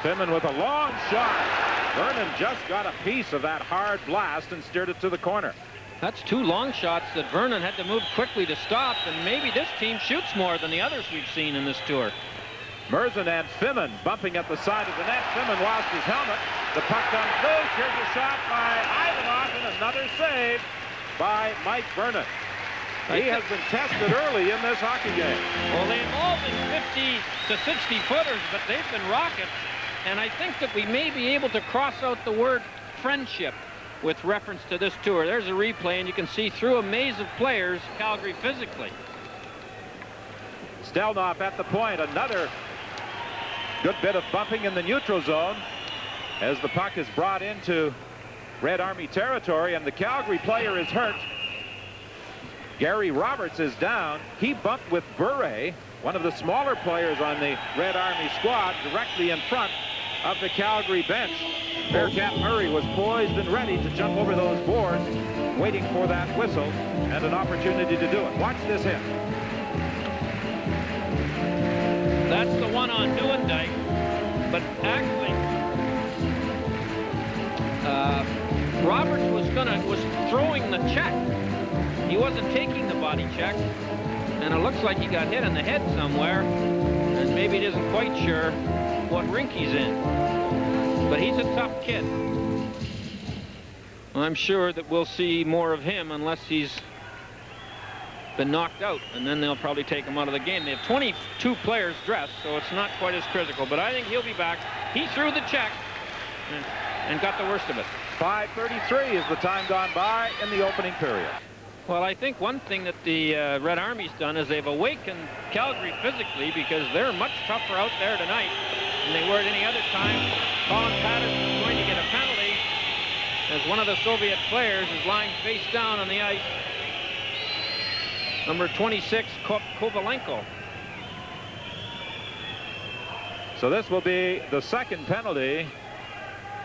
Fiman with a long shot. Vernon just got a piece of that hard blast and steered it to the corner. That's 2 long shots that Vernon had to move quickly to stop, and maybe this team shoots more than the others we've seen in this tour. Merzen and Fiman bumping at the side of the net. Fiman lost his helmet. The puck comes loose. Here's a shot by Ivanoff and another save by Mike Vernon. He has been tested early in this hockey game. Well, they've all been 50 to 60 footers, but they've been rockets. And I think that we may be able to cross out the word friendship with reference to this tour. There's a replay, and you can see through a maze of players, Calgary physically. Stельnov at the point. Another good bit of bumping in the neutral zone as the puck is brought into Red Army territory, and the Calgary player is hurt. Gary Roberts is down. He bumped with Buре, one of the smaller players on the Red Army squad, directly in front of the Calgary bench. Bearcat Murray was poised and ready to jump over those boards, waiting for that whistle and an opportunity to do it. Watch this hit. That's the one on Nieuwendyk, but actually Roberts was throwing the check. He wasn't taking the body check, and it looks like he got hit in the head somewhere, and maybe he isn't quite sure what rink he's in. But he's a tough kid. I'm sure that we'll see more of him unless he's been knocked out, and then they'll probably take him out of the game. They have 22 players dressed, so it's not quite as critical, but I think he'll be back. He threw the check and got the worst of it. 5:33 is the time gone by in the opening period. Well, I think one thing that the Red Army's done is they've awakened Calgary physically, because they're much tougher out there tonight than they were at any other time. Colin Patterson is going to get a penalty as one of the Soviet players is lying face down on the ice. Number 26, Kovachenko. So this will be the second penalty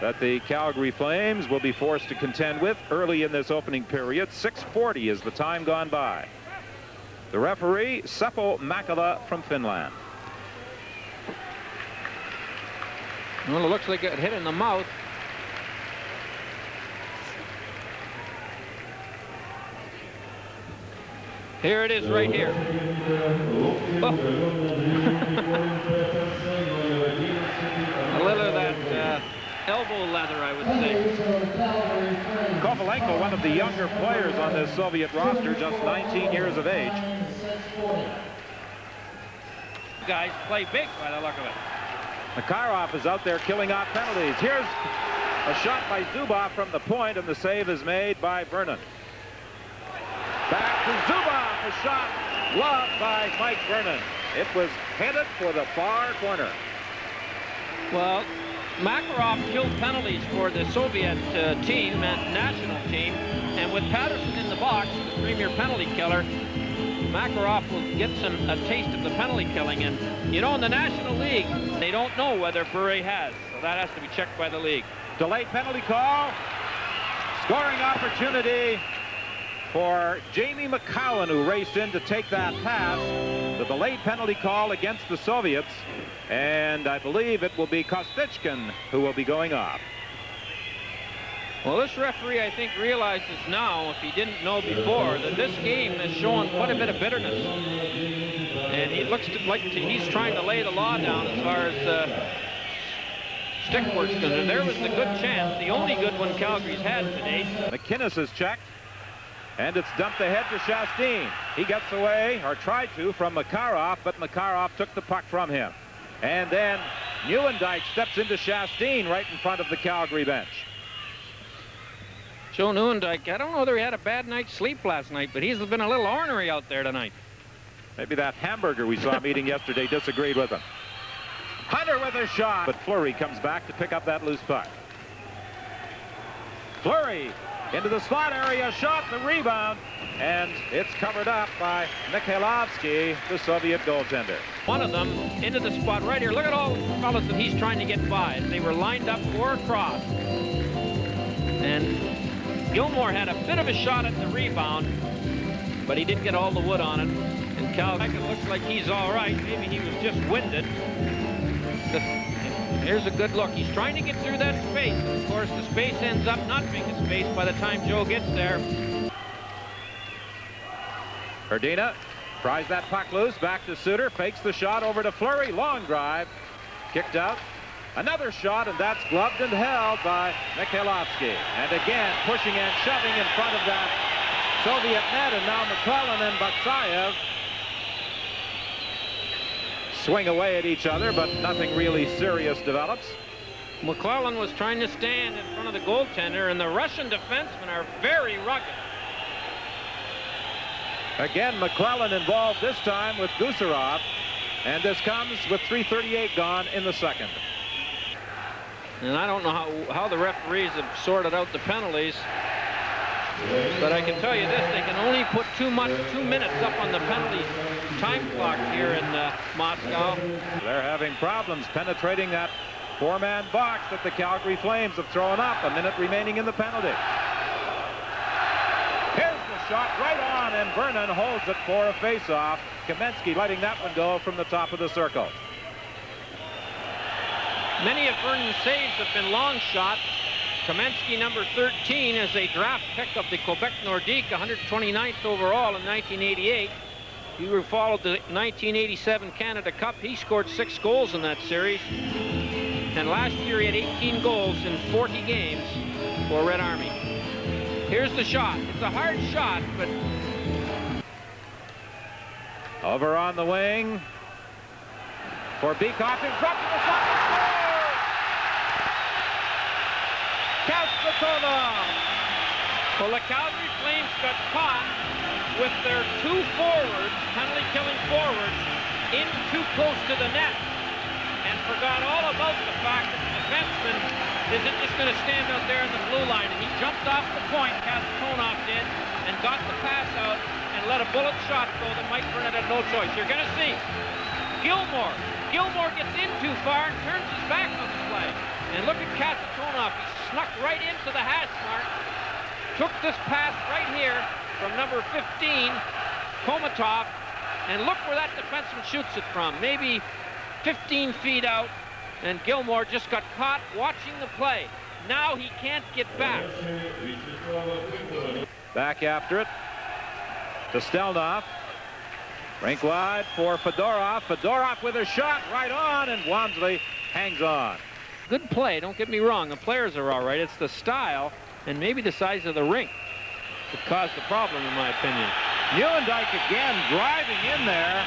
that the Calgary Flames will be forced to contend with early in this opening period. 6:40 is the time gone by. The referee, Seppo Makala from Finland. Well, it looks like it hit in the mouth. Here it is right here. Oh. A little of that elbow leather, I would say. Kovachenko, one of the younger players on this Soviet roster, just 19 years of age. Guys play big by the look of it. Makarov is out there killing off penalties. Here's a shot by Zubov from the point, and the save is made by Vernon. Back to Zubov, a shot loved by Mike Vernon. It was headed for the far corner. Well, Makarov killed penalties for the Soviet team, national team, and with Patterson in the box, the premier penalty killer, Makarov will get a taste of the penalty killing. And you know, in the National League, they don't know whether Buret has, so that has to be checked by the league. Delayed penalty call. Scoring opportunity for Jamie McCowan, who raced in to take that pass. The delayed penalty call against the Soviets, and I believe it will be Kostychkin who will be going off. Well, this referee, I think, realizes now, if he didn't know before, that this game has shown quite a bit of bitterness. And he looks like he's trying to lay the law down as far as stick work's concerned. There was the good chance, the only good one Calgary's had today. McInnes is checked, and it's dumped ahead to Chastain. He gets away, or tried to, from Makarov, but Makarov took the puck from him. And then Nieuwendyk steps into Chastain right in front of the Calgary bench. Joe Nieuwendyk, I don't know whether he had a bad night's sleep last night, but he's been a little ornery out there tonight. Maybe that hamburger we saw him eating yesterday disagreed with him. Hunter with a shot, but Fleury comes back to pick up that loose puck. Fleury into the slot area, shot, the rebound, and it's covered up by Mihайловский, the Soviet goaltender. One of them into the spot right here. Look at all the fellas that he's trying to get by. They were lined up 4 across. And Gilmore had a bit of a shot at the rebound, but he didn't get all the wood on it. And Calgary looks like he's all right. Maybe he was just winded. Here's a good look. He's trying to get through that space. Of course, the space ends up not being a space by the time Joe gets there. Erdina pries that puck loose, back to Suter, fakes the shot over to Fleury, long drive, kicked out. Another shot, and that's gloved and held by Mihайловский. And again, pushing and shoving in front of that Soviet net, and now McClellan and Bucsayev swing away at each other, but nothing really serious develops. McClellan was trying to stand in front of the goaltender, and the Russian defensemen are very rugged. Again, McClellan involved this time with Gusarov, and this comes with 3:38 gone in the second. And I don't know how the referees have sorted out the penalties, but I can tell you this, they can only put 2 minutes up on the penalty time clock here in Moscow. They're having problems penetrating that four-man box that the Calgary Flames have thrown up. A minute remaining in the penalty. Here's the shot right on, and Vernon holds it for a face-off. Kamensky letting that one go from the top of the circle. Many of Vernon's saves have been long shots. Kamensky, number 13, is a draft pick of the Quebec Nordique, 129th overall in 1988. He followed the 1987 Canada Cup. He scored 6 goals in that series. And last year he had 18 goals in 40 games for Red Army. Here's the shot. It's a hard shot, but... Over on the wing for Bykov in front of the shot. Kastsatonov. Well, the Calgary Flames got caught with their 2 forwards, penalty-killing forwards, in too close to the net, and forgot all about the fact that the defenseman isn't just going to stand out there in the blue line. And he jumped off the point, Kastsatonov did, and got the pass out and let a bullet shot go that Mike Burnett had no choice. You're going to see Gilmore. Gilmore gets in too far and turns his back on the play. And look at Kastsatonov. He snuck right into the hash mark. Took this pass right here from number 15, Homutov. And look where that defenseman shoots it from. Maybe 15 feet out. And Gilmore just got caught watching the play. Now he can't get back. Back after it to Stельнов. Rink wide for Fedorov. Fedorov with a shot right on, and Wamsley hangs on. Good play, don't get me wrong. The players are all right. It's the style and maybe the size of the rink that caused the problem, in my opinion. Nieuwendyk again driving in there,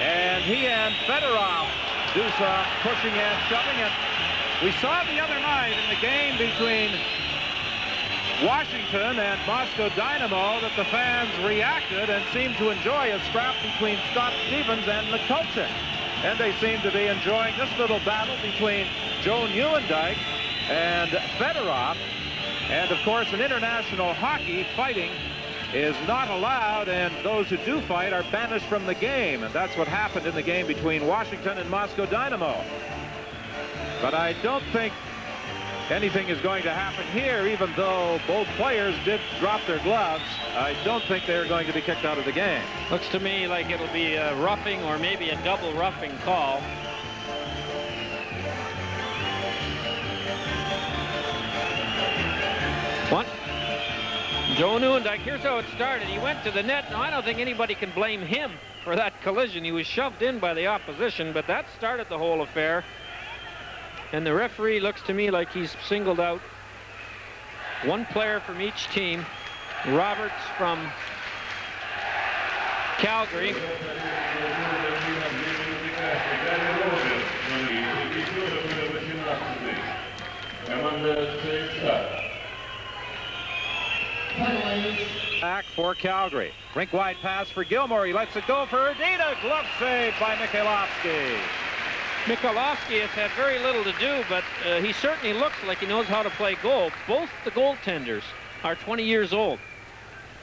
and he and Fedorov do some pushing and shoving. And we saw the other night in the game between Washington and Moscow Dynamo that the fans reacted and seemed to enjoy a scrap between Scott Stevens and McCulloch. And they seem to be enjoying this little battle between Joe Nieuwendyk and Fedorov. And of course, in international hockey, fighting is not allowed, and those who do fight are banished from the game. And that's what happened in the game between Washington and Moscow Dynamo. But I don't think anything is going to happen here, even though both players did drop their gloves. I don't think they're going to be kicked out of the game. Looks to me like it'll be a roughing or maybe a double roughing call. What? Joe Nieuwendyk, here's how it started. He went to the net. Now, I don't think anybody can blame him for that collision. He was shoved in by the opposition, but that started the whole affair. And the referee looks to me like he's singled out one player from each team. Roberts from Calgary. Back for Calgary. Rink wide pass for Gilmore. He lets it go for Erdina. Glove save by Mihайловский. Mihайловский has had very little to do, but he certainly looks like he knows how to play goal. Both the goaltenders are 20 years old.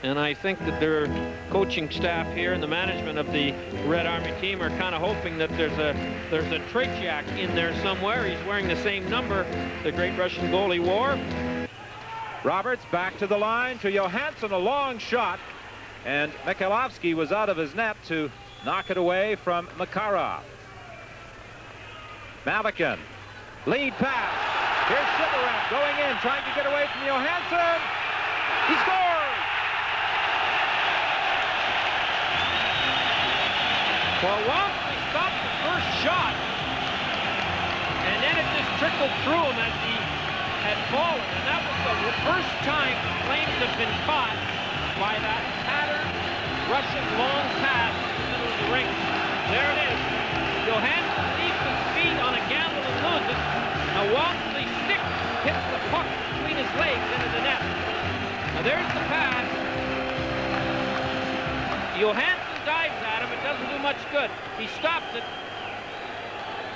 And I think that their coaching staff here and the management of the Red Army team are kind of hoping that there's a Tretiak in there somewhere. He's wearing the same number the great Russian goalie wore. Roberts back to the line to Johansson, a long shot. And Mihайловский was out of his net to knock it away from Makarov. Malahkin Lead pass. Here's Shiveran going in, trying to get away from Johansson. He scores! Well, Walmsley stopped the first shot, and then it just trickled through him as he had fallen. And that was the first time the Flames have been caught by that patterned Russian long pass in the middle of the ring. There it is. Johansson leaves his feet on a gamble and loses. Now Walmsley's stick hits the puck between his legs into the net. Now there's the pass. Johansson dives at him. It doesn't do much good. He stops it.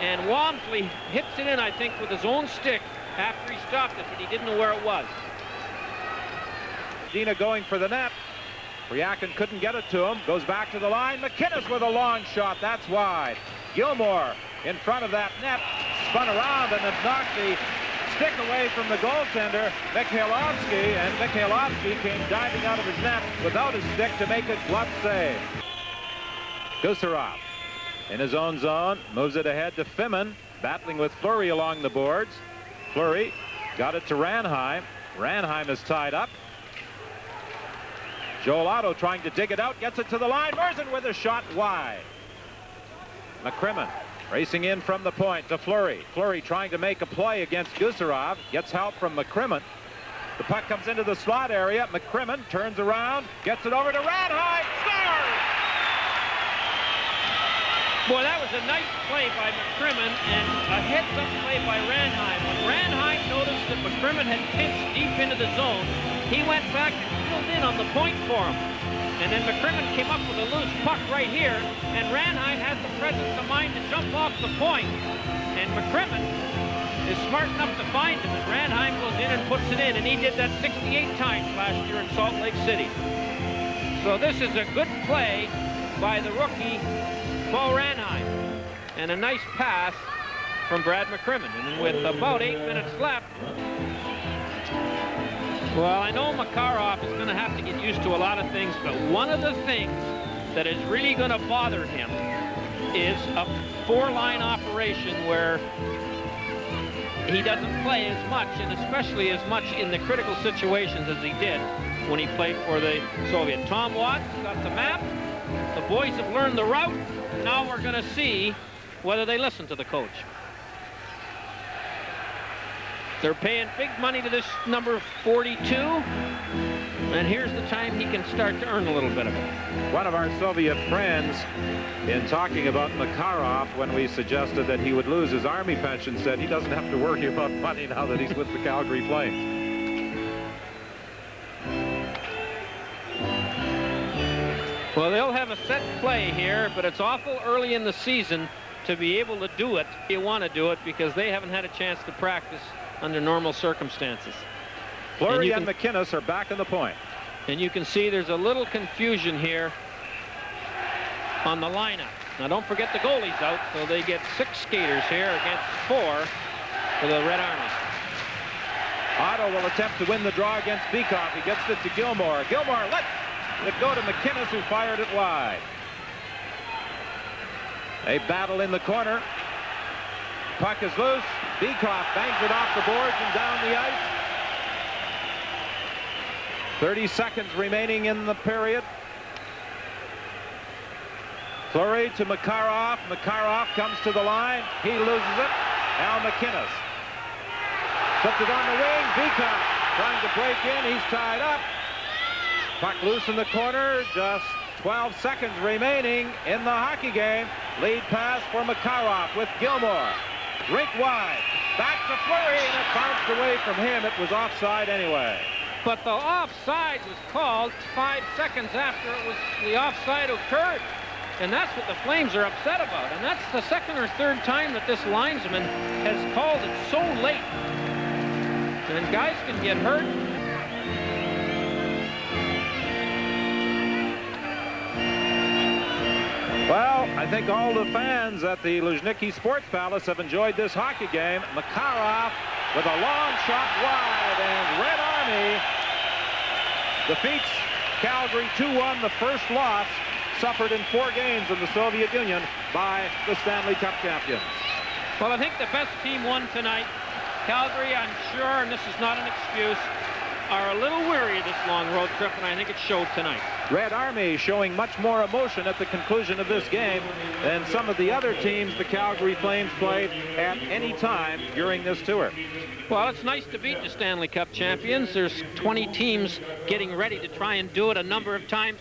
And Walmsley hits it in, I think, with his own stick after he stopped it, but he didn't know where it was. Dina going for the net. Ryakin couldn't get it to him. Goes back to the line. McInnes with a long shot. That's wide. Gilmore in front of that net. Spun around and have knocked the stick away from the goaltender, Mihайловский, and Mihайловский came diving out of his net without his stick to make a glove save. Gusarov in his own zone, moves it ahead to Fimin, battling with Fleury along the boards. Fleury got it to Ranheim. Ranheim is tied up. Joel Otto trying to dig it out, gets it to the line. Merzen with a shot wide. McCrimmon racing in from the point to Fleury. Fleury trying to make a play against Gusarov, gets help from McCrimmon. The puck comes into the slot area. McCrimmon turns around, gets it over to Ranheim, scores! Boy, that was a nice play by McCrimmon and a heads-up play by Ranheim. When Ranheim noticed that McCrimmon had pinched deep into the zone, he went back and filled in on the point for him. And then McCrimmon came up with a loose puck right here, and Ranheim has the presence of mind to jump off the point. And McCrimmon is smart enough to find him, and Ranheim goes in and puts it in, and he did that 68 times last year in Salt Lake City. So this is a good play by the rookie, Bo Ranheim, and a nice pass from Brad McCrimmon. And with about 8 minutes left, well, I know Makarov is going to have to get used to a lot of things, but one of the things that is really going to bother him is a four-line operation where he doesn't play as much, and especially as much in the critical situations as he did when he played for the Soviet. Tom Watts got the map. The boys have learned the route. Now we're going to see whether they listen to the coach. They're paying big money to this number 42, and here's the time he can start to earn a little bit of it. One of our Soviet friends, in talking about Makarov when we suggested that he would lose his Army pension, said he doesn't have to worry about money now that he's with the Calgary Flames. Well, they'll have a set play here, but it's awful early in the season to be able to do it. You want to do it because they haven't had a chance to practice under normal circumstances. Fleury and McInnes are back in the point. And you can see there's a little confusion here on the lineup. Now don't forget the goalie's out, so they get 6 skaters here against 4 for the Red Army. Otto will attempt to win the draw against Bykov. He gets it to Gilmore. Gilmore lets it go to McInnes, who fired it wide. A battle in the corner. Puck is loose. Bykov bangs it off the boards and down the ice. 30 seconds remaining in the period. Fleury to Makarov. Makarov comes to the line. He loses it. Now McInnes. Puts it on the wing. Bykov trying to break in. He's tied up. Puck loose in the corner. Just 12 seconds remaining in the hockey game. Lead pass for Makarov with Gilmore. Rink wide. Back to Fleury, and it bounced away from him. It was offside anyway. But the offside was called 5 seconds after the offside occurred. And that's what the Flames are upset about. And that's the second or third time that this linesman has called it so late. And guys can get hurt. Well, I think all the fans at the Luzhniki Sports Palace have enjoyed this hockey game. Makarov with a long shot wide, and Red Army defeats Calgary 2-1, the first loss suffered in 4 games in the Soviet Union by the Stanley Cup champions. Well, I think the best team won tonight. Calgary, I'm sure, and this is not an excuse, are a little weary of this long road trip, and I think it showed tonight. Red Army showing much more emotion at the conclusion of this game than some of the other teams the Calgary Flames played at any time during this tour. Well, it's nice to beat the Stanley Cup champions. There's 20 teams getting ready to try and do it a number of times.